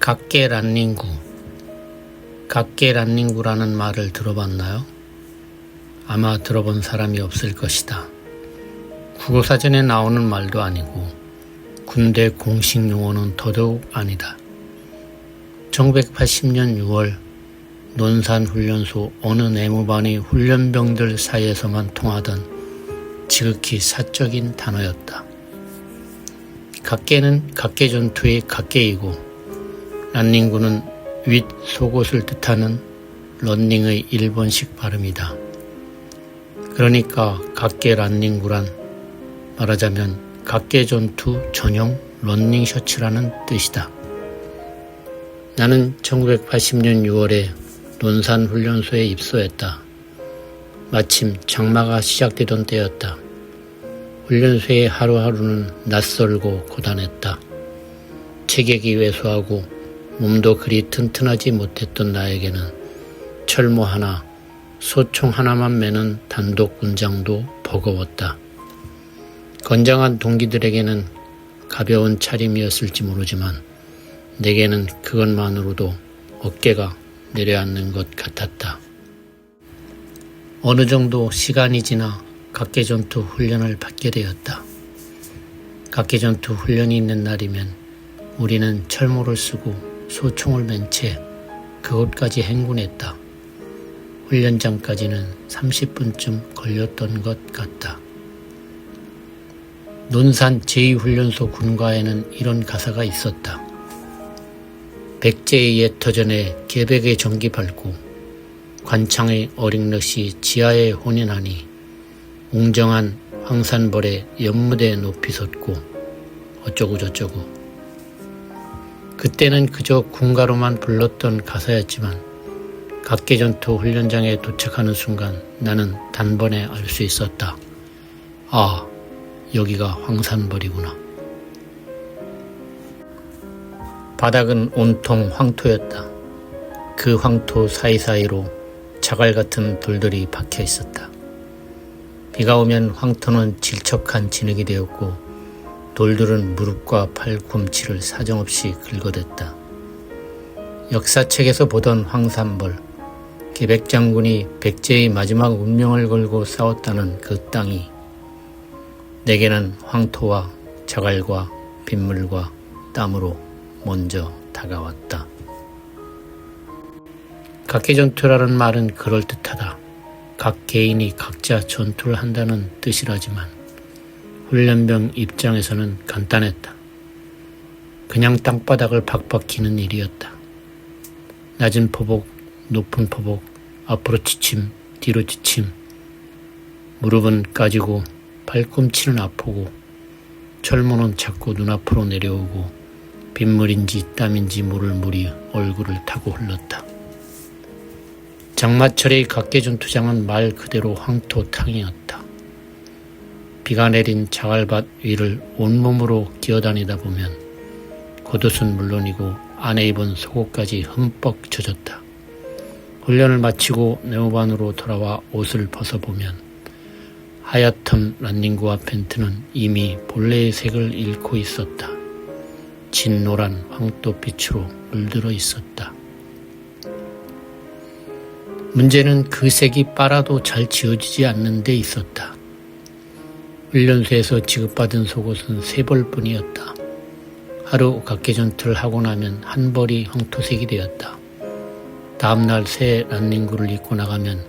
각계 란닝구. 각계 란닝구라는 말을 들어봤나요? 아마 들어본 사람이 없을 것이다. 국어사전에 나오는 말도 아니고 군대 공식 용어는 더더욱 아니다. 1980년 6월 논산훈련소 어느 내무반의 훈련병들 사이에서만 통하던 지극히 사적인 단어였다. 각계는 각계전투의 각계이고 란닝구는 윗 속옷을 뜻하는 런닝의 일본식 발음이다. 그러니까 각계 란닝구란 말하자면 각계전투 전용 런닝 셔츠라는 뜻이다. 나는 1980년 6월에 논산훈련소에 입소했다. 마침 장마가 시작되던 때였다. 훈련소의 하루하루는 낯설고 고단했다. 체격이 왜소하고 몸도 그리 튼튼하지 못했던 나에게는 철모 하나, 소총 하나만 매는 단독 군장도 버거웠다. 건장한 동기들에게는 가벼운 차림이었을지 모르지만 내게는 그것만으로도 어깨가 내려앉는 것 같았다. 어느 정도 시간이 지나 각계전투 훈련을 받게 되었다. 각계전투 훈련이 있는 날이면 우리는 철모를 쓰고 소총을 맨 채 그곳까지 행군했다. 훈련장까지는 30분쯤 걸렸던 것 같다. 논산 제2훈련소 군가에는 이런 가사가 있었다. 백제의 옛 터전에 계백의 전기 밟고 관창의 어린럿이 지하에 혼인하니 웅정한 황산벌에 연무대 높이 섰고 어쩌고저쩌고. 그때는 그저 군가로만 불렀던 가사였지만 각계전투 훈련장에 도착하는 순간 나는 단번에 알 수 있었다. 아, 여기가 황산벌이구나. 바닥은 온통 황토였다. 그 황토 사이사이로 자갈 같은 돌들이 박혀 있었다. 비가 오면 황토는 질척한 진흙이 되었고 돌들은 무릎과 팔꿈치를 사정없이 긁어댔다. 역사책에서 보던 황산벌, 계백장군이 백제의 마지막 운명을 걸고 싸웠다는 그 땅이 내게는 황토와 자갈과 빗물과 땀으로 먼저 다가왔다. 각계전투라는 말은 그럴듯하다. 각 개인이 각자 전투를 한다는 뜻이라지만 훈련병 입장에서는 간단했다. 그냥 땅바닥을 박박 기는 일이었다. 낮은 포복, 높은 포복, 앞으로 지침, 뒤로 지침, 무릎은 까지고 팔꿈치는 아프고 철모는 자꾸 눈앞으로 내려오고 빗물인지 땀인지 모를 물이 얼굴을 타고 흘렀다. 장마철의 각계전투장은 말 그대로 황토탕이었다. 비가 내린 자갈밭 위를 온몸으로 기어다니다 보면 겉옷은 물론이고 안에 입은 속옷까지 흠뻑 젖었다. 훈련을 마치고 네모반으로 돌아와 옷을 벗어보면 하얗던 란닝구와 팬트는 이미 본래의 색을 잃고 있었다. 진노란 황토빛으로 물들어 있었다. 문제는 그 색이 빨아도 잘 지워지지 않는 데 있었다. 훈련소에서 지급받은 속옷은 3벌뿐이었다. 하루 각계전투를 하고 나면 한 벌이 황토색이 되었다. 다음날 새 란닝구를 입고 나가면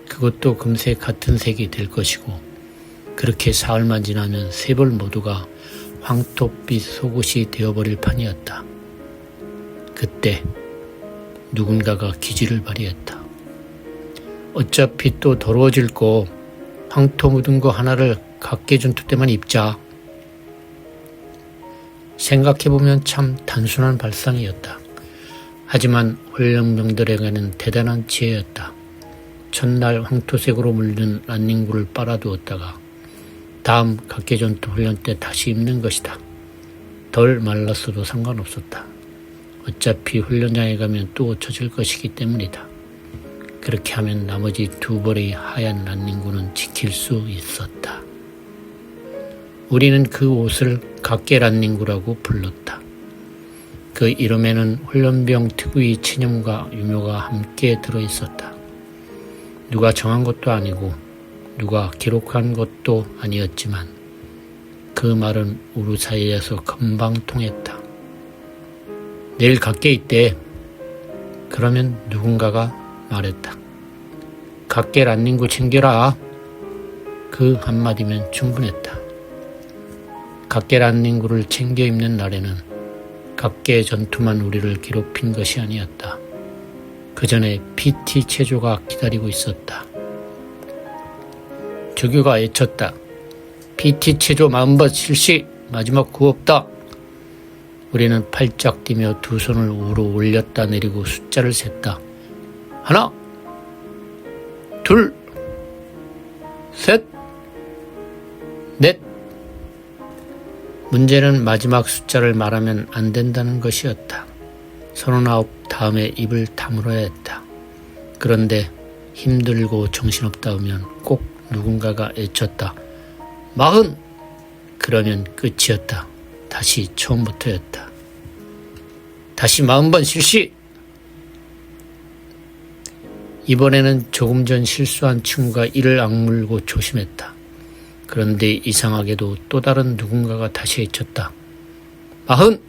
그것도 금세 같은 색이 될 것이고 그렇게 사흘만 지나면 3벌 모두가 황토빛 속옷이 되어버릴 판이었다. 그때 누군가가 기지를 발휘했다. 어차피 또 더러워질 거 황토 묻은 거 하나를 각계전투 때만 입자. 생각해보면 참 단순한 발상이었다. 하지만 훈련병들에게는 대단한 지혜였다. 첫날 황토색으로 물든 란닝구를 빨아두었다가 다음 각계전투 훈련 때 다시 입는 것이다. 덜 말랐어도 상관없었다. 어차피 훈련장에 가면 또 젖을 것이기 때문이다. 그렇게 하면 나머지 2벌의 하얀 란닝구는 지킬 수 있었다. 우리는 그 옷을 각계 란닝구라고 불렀다. 그 그 이름에는 훈련병 특유의 체념과 유묘가 함께 들어있었다. 누가 정한 것도 아니고 누가 기록한 것도 아니었지만 그 말은 우리 사이에서 금방 통했다. 내일 각계 있대. 그러면 누군가가 말했다. 각계 란닝구 챙겨라. 그 한마디면 충분했다. 각계 란닝구를 챙겨 입는 날에는 각계의 전투만 우리를 괴롭힌 것이 아니었다. 그 전에 PT 체조가 기다리고 있었다. 조교가 외쳤다. PT 체조 40번 실시! 마지막 구호 없다! 우리는 팔짝 뛰며 두 손을 우로 올렸다 내리고 숫자를 셌다. 하나, 둘, 셋, 넷. 문제는 마지막 숫자를 말하면 안 된다는 것이었다. 39 다음에 입을 다물어야 했다. 그런데 힘들고 정신없다 하면 꼭 누군가가 외쳤다. 40! 그러면 끝이었다. 다시 처음부터였다. 다시 40번 실시! 이번에는 조금 전 실수한 친구가 이를 악물고 조심했다. 그런데 이상하게도 또 다른 누군가가 다시 외쳤다. 40!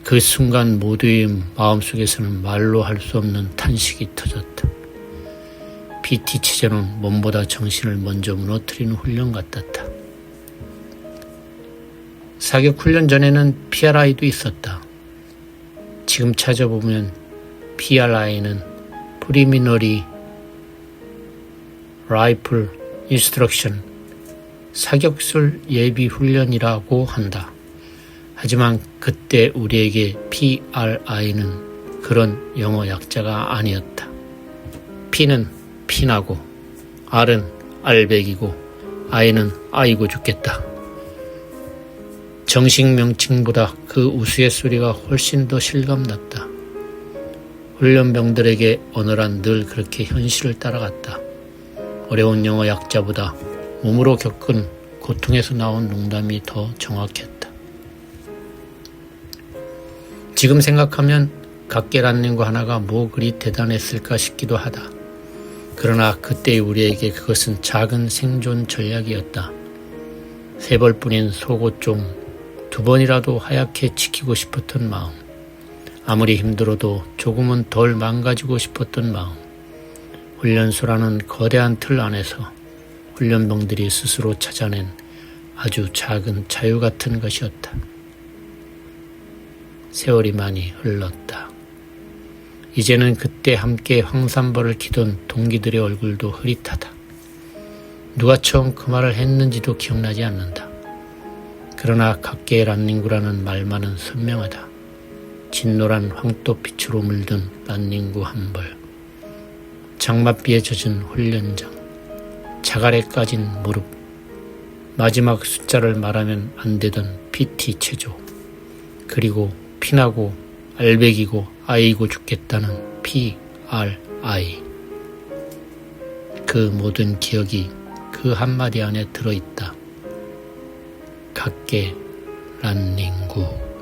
그 순간 모두의 마음속에서는 말로 할 수 없는 탄식이 터졌다. PT 체제는 몸보다 정신을 먼저 무너뜨리는 훈련 같았다. 사격 훈련 전에는 PRI도 있었다. 지금 찾아보면 PRI는 Preliminary Rifle Instruction, 사격술 예비 훈련이라고 한다. 하지만 그때 우리에게 PRI는 그런 영어 약자가 아니었다. P는 피나고, R은 알배기고, I는 아이고 죽겠다. 정식 명칭보다 그 우스갯소리가 훨씬 더 실감났다. 훈련병들에게 언어란 늘 그렇게 현실을 따라갔다. 어려운 영어 약자보다 몸으로 겪은 고통에서 나온 농담이 더 정확했다. 지금 생각하면 각계란닝구 하나가 뭐 그리 대단했을까 싶기도 하다. 그러나 그때 우리에게 그것은 작은 생존 전략이었다. 3벌뿐인 속옷종 2번이라도 하얗게 지키고 싶었던 마음, 아무리 힘들어도 조금은 덜 망가지고 싶었던 마음, 훈련소라는 거대한 틀 안에서 훈련병들이 스스로 찾아낸 아주 작은 자유 같은 것이었다. 세월이 많이 흘렀다. 이제는 그때 함께 황산벌을 키던 동기들의 얼굴도 흐릿하다. 누가 처음 그 말을 했는지도 기억나지 않는다. 그러나 각계의 란닝구라는 말만은 선명하다. 진노란 황토빛으로 물든 란닝구 한 벌, 장맛비에 젖은 훈련장, 자갈에 까진 무릎, 마지막 숫자를 말하면 안 되던 PT 체조, 그리고 피나고 알배기고 아이고 죽겠다는 PRI. 그 모든 기억이 그 한마디 안에 들어있다. 각계 란닝구.